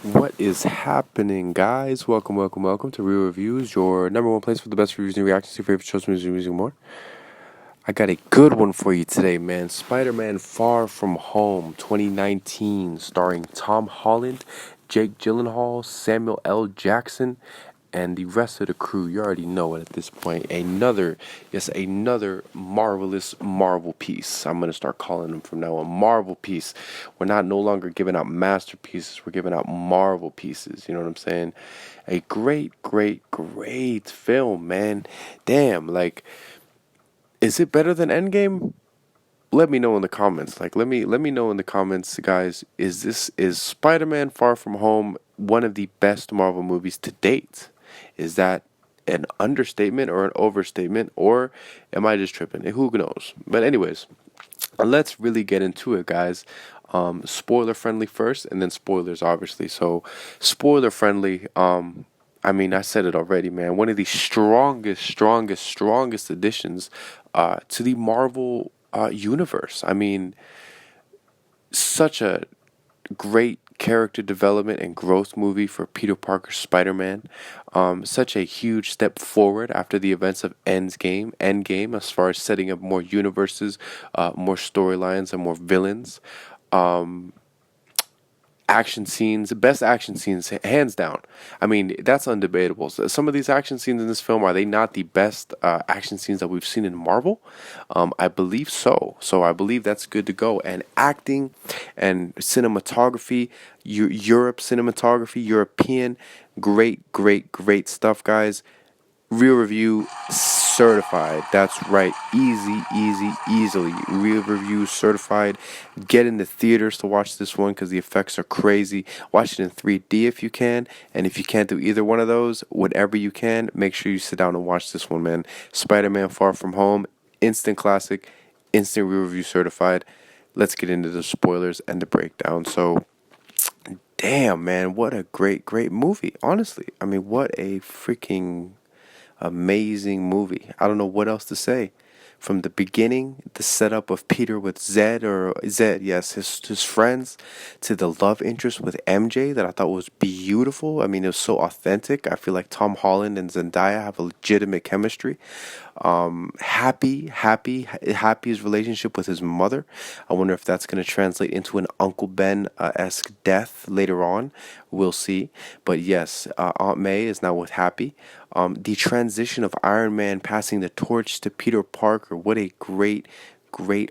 What is happening, guys? Welcome to Real Reviews, your number one place for the best reviews and reactions to your favorite shows, movies, and music more. I got a good one for you today, man. Spider-Man Far From Home 2019, starring Tom Holland, Jake Gyllenhaal, Samuel L. Jackson, and the rest of the crew. You already know it at this point. Another marvelous Marvel piece. I'm gonna start calling them from now on Marvel piece. We're not no longer giving out masterpieces. We're giving out Marvel pieces. You know what I'm saying? A great film, man. Damn, like, is it better than Endgame? Let me know in the comments. Like, let me know in the comments, guys. Is Spider-Man Far From Home one of the best Marvel movies to date? Is that an understatement or an overstatement, or am I just tripping? Who knows? But anyways, let's really get into it, guys. Spoiler friendly first, and then spoilers, obviously. So, spoiler friendly. I mean, I said it already, man. One of the strongest additions to the Marvel universe. I mean, such a great character development and growth movie for Peter Parker's Spider-Man. Such a huge step forward after the events of Endgame, as far as setting up more universes, more storylines, and more villains. Um, best action scenes, hands down. I mean, that's undebatable. So some of these action scenes in this film, are they not the best action scenes that we've seen in Marvel? I believe so. So I believe that's good to go. And acting and cinematography, European, great stuff, guys. Real review certified. That's right. Easily. Real review certified. Get in the theaters to watch this one because the effects are crazy. Watch it in 3D if you can. And if you can't do either one of those, whatever you can, make sure you sit down and watch this one, man. Spider-Man Far From Home. Instant classic. Instant real review certified. Let's get into the spoilers and the breakdown. So, damn, man. What a great movie. Honestly. I mean, what a freaking amazing movie. I don't know what else to say. From the beginning, the setup of Peter with Zed, yes, his friends, to the love interest with MJ that I thought was beautiful. I mean, it was so authentic. I feel like Tom Holland and Zendaya have a legitimate chemistry. Happy's relationship with his mother. I wonder if that's going to translate into an Uncle Ben esque death later on. We'll see. But yes, Aunt May is now with Happy. The transition of Iron Man passing the torch to Peter Parker. What a great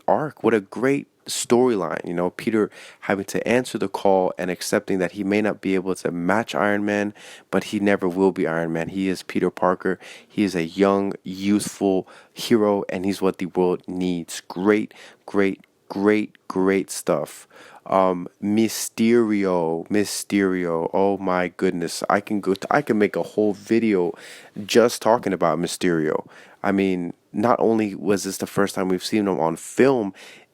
arc. What a great storyline. You know, Peter having to answer the call and accepting that he may not be able to match Iron Man, but he never will be Iron Man. He is Peter Parker. He is a young, youthful hero, and he's what the world needs. Great stuff. Mysterio. Oh my goodness. I can make a whole video just talking about Mysterio. I mean, not only was this the first time we've seen him on film,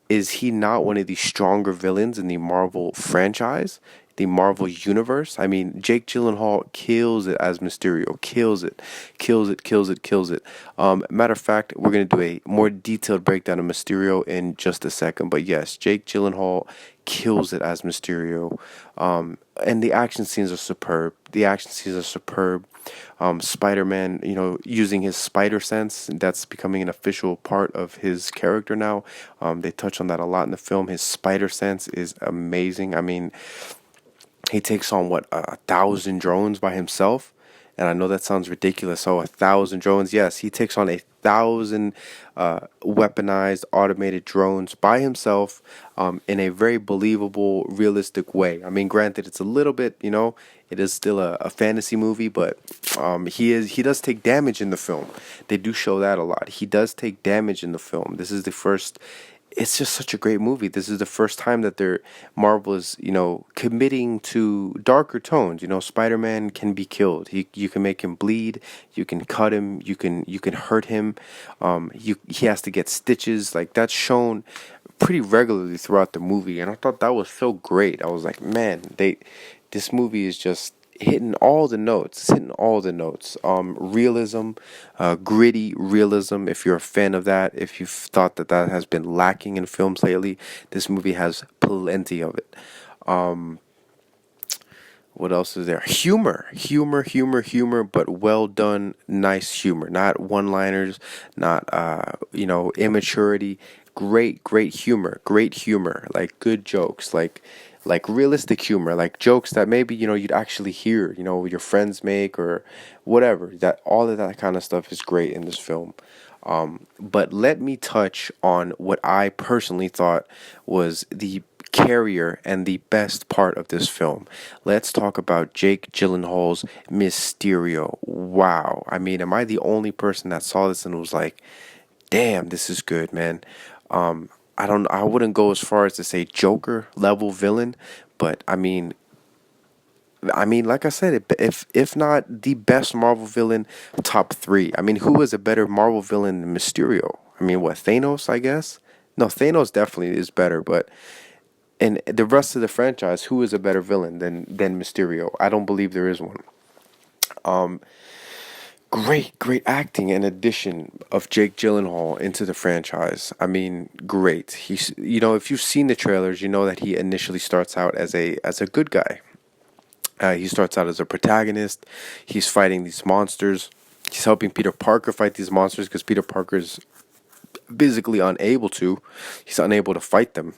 is he not one of the stronger villains in the Marvel franchise, the Marvel universe? I mean, Jake Gyllenhaal kills it as Mysterio. Kills it. Matter of fact, we're gonna do a more detailed breakdown of Mysterio in just a second. But yes, Jake Gyllenhaal kills it as Mysterio. And the action scenes are superb. Spider-Man, using his spider sense, that's becoming an official part of his character now. They touch on that a lot in the film. His spider sense is amazing. I mean, he takes on 1,000 drones by himself, and I know that sounds ridiculous. So 1,000 drones, yes, he takes on 1,000 weaponized automated drones by himself, in a very believable, realistic way. I mean, granted, it's a little bit, it is still a fantasy movie, but he does take damage in the film. They do show that a lot. He does take damage in the film. This is the first. It's just such a great movie. This is the first time that Marvel is, committing to darker tones. Spider-Man can be killed. You can make him bleed. You can cut him. You can hurt him. He has to get stitches. Like, that's shown pretty regularly throughout the movie, and I thought that was so great. I was like, man, this movie is just hitting all the notes. It's hitting all the notes. Realism, gritty realism. If you're a fan of that, if you've thought that has been lacking in films lately, this movie has plenty of it. What else is there? Humor, but well done, nice humor. Not one-liners, not immaturity. Great humor. Like good jokes, like realistic humor, like jokes that maybe you'd actually hear, your friends make or whatever. That all of that kind of stuff is great in this film. But let me touch on what I personally thought was the carrier and the best part of this film. Let's talk about Jake Gyllenhaal's Mysterio. Wow. I mean, am I the only person that saw this and was like, damn, this is good, man? I wouldn't go as far as to say Joker level villain, but I mean, like I said, if not the best Marvel villain, top three. I mean, who is a better Marvel villain than Mysterio? I mean, what, Thanos? I guess. No, Thanos definitely is better, but in the rest of the franchise, who is a better villain than Mysterio? I don't believe there is one. Great acting and addition of Jake Gyllenhaal into the franchise. I mean, great. He's, if you've seen the trailers, you know that he initially starts out as a good guy. He starts out as a protagonist. He's fighting these monsters. He's helping Peter Parker fight these monsters because Peter Parker's physically unable to. He's unable to fight them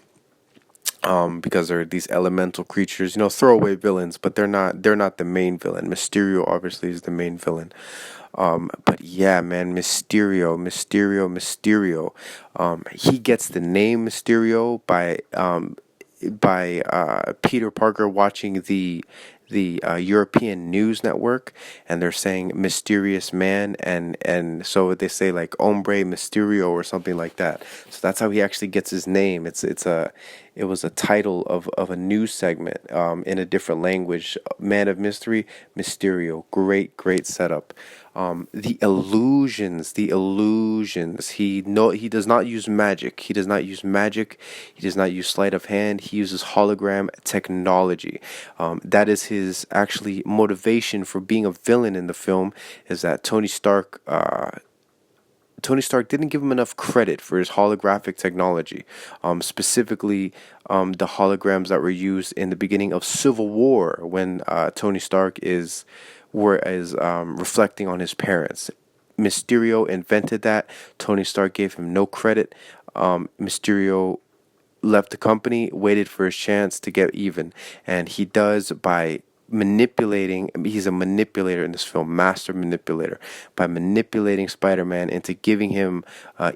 because they're these elemental creatures. Throwaway villains, but they're not. They're not the main villain. Mysterio obviously is the main villain. But yeah, man, Mysterio. He gets the name Mysterio by Peter Parker watching the European news network, and they're saying mysterious man, and so they say like hombre Mysterio or something like that. So that's how he actually gets his name. It was a title of a news segment in a different language. Man of Mystery, Mysterio. Great setup. The illusions. He does not use magic. He does not use sleight of hand. He uses hologram technology. That is his actually motivation for being a villain in the film. Is that Tony Stark didn't give him enough credit for his holographic technology, specifically the holograms that were used in the beginning of Civil War when Tony Stark is reflecting on his parents. Mysterio invented that. Tony Stark gave him no credit. Mysterio left the company, waited for his chance to get even, and he does by manipulating. He's a manipulator in this film, master manipulator, by manipulating Spider-Man into giving him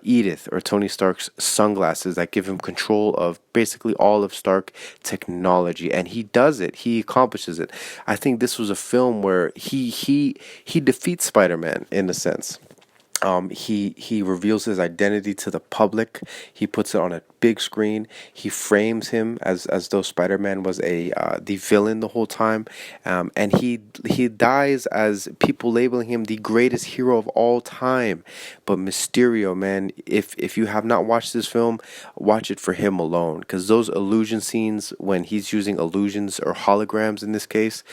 Edith or Tony Stark's sunglasses that give him control of basically all of Stark technology, and he does it. He accomplishes it. I think this was a film where he defeats Spider-Man in a sense. He reveals his identity to the public. He puts it on a big screen. He frames him as though Spider-Man was the villain the whole time, and he dies as people labeling him the greatest hero of all time. But Mysterio, man, if you have not watched this film, watch it for him alone, because those illusion scenes when he's using illusions or holograms in this case,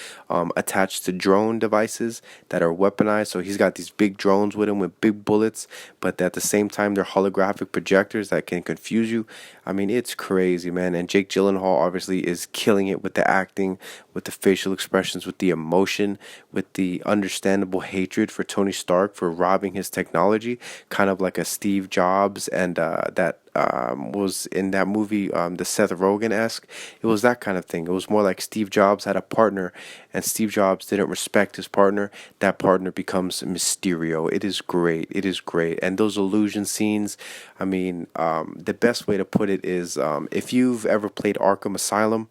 attached to drone devices that are weaponized. So he's got these big drones with him with big bullets, but at the same time they're holographic projectors that can confuse you. I mean, it's crazy, man. And Jake Gyllenhaal obviously is killing it with the acting, with the facial expressions, with the emotion, with the understandable hatred for Tony Stark for robbing his technology, kind of like a Steve Jobs and that was in that movie, the Seth Rogen-esque. It was that kind of thing. It was more like Steve Jobs had a partner, and Steve Jobs didn't respect his partner. That partner becomes Mysterio. It is great. It is great. And those illusion scenes, I mean, the best way to put it is if you've ever played Arkham Asylum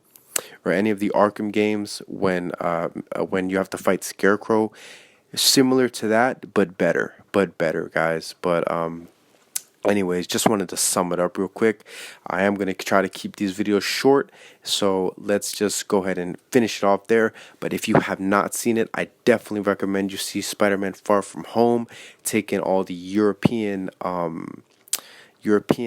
or any of the Arkham games, when you have to fight Scarecrow, similar to that, but better, guys. But anyways, just wanted to sum it up real quick. I am going to try to keep these videos short, so let's just go ahead and finish it off there. But if you have not seen it, I definitely recommend you see Spider-Man Far From Home. Take in all the European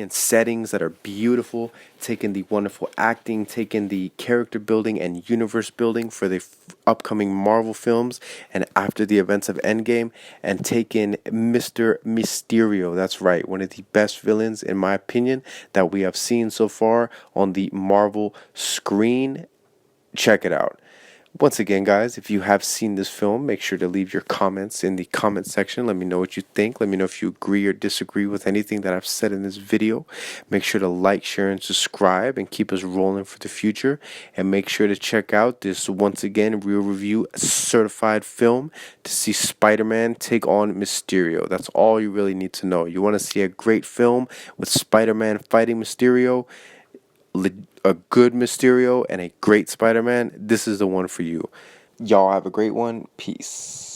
settings that are beautiful, taking the wonderful acting, taking the character building and universe building for the upcoming Marvel films and after the events of Endgame, and taking Mr. Mysterio. That's right, one of the best villains, in my opinion, that we have seen so far on the Marvel screen. Check it out. Once again, guys, if you have seen this film, make sure to leave your comments in the comment section. Let me know what you think. Let me know if you agree or disagree with anything that I've said in this video. Make sure to like, share, and subscribe and keep us rolling for the future. And make sure to check out this, once again, Real Review certified film to see Spider-Man take on Mysterio. That's all you really need to know. You want to see a great film with Spider-Man fighting Mysterio, a good Mysterio, and a great Spider-Man, this is the one for you. Y'all have a great one. Peace.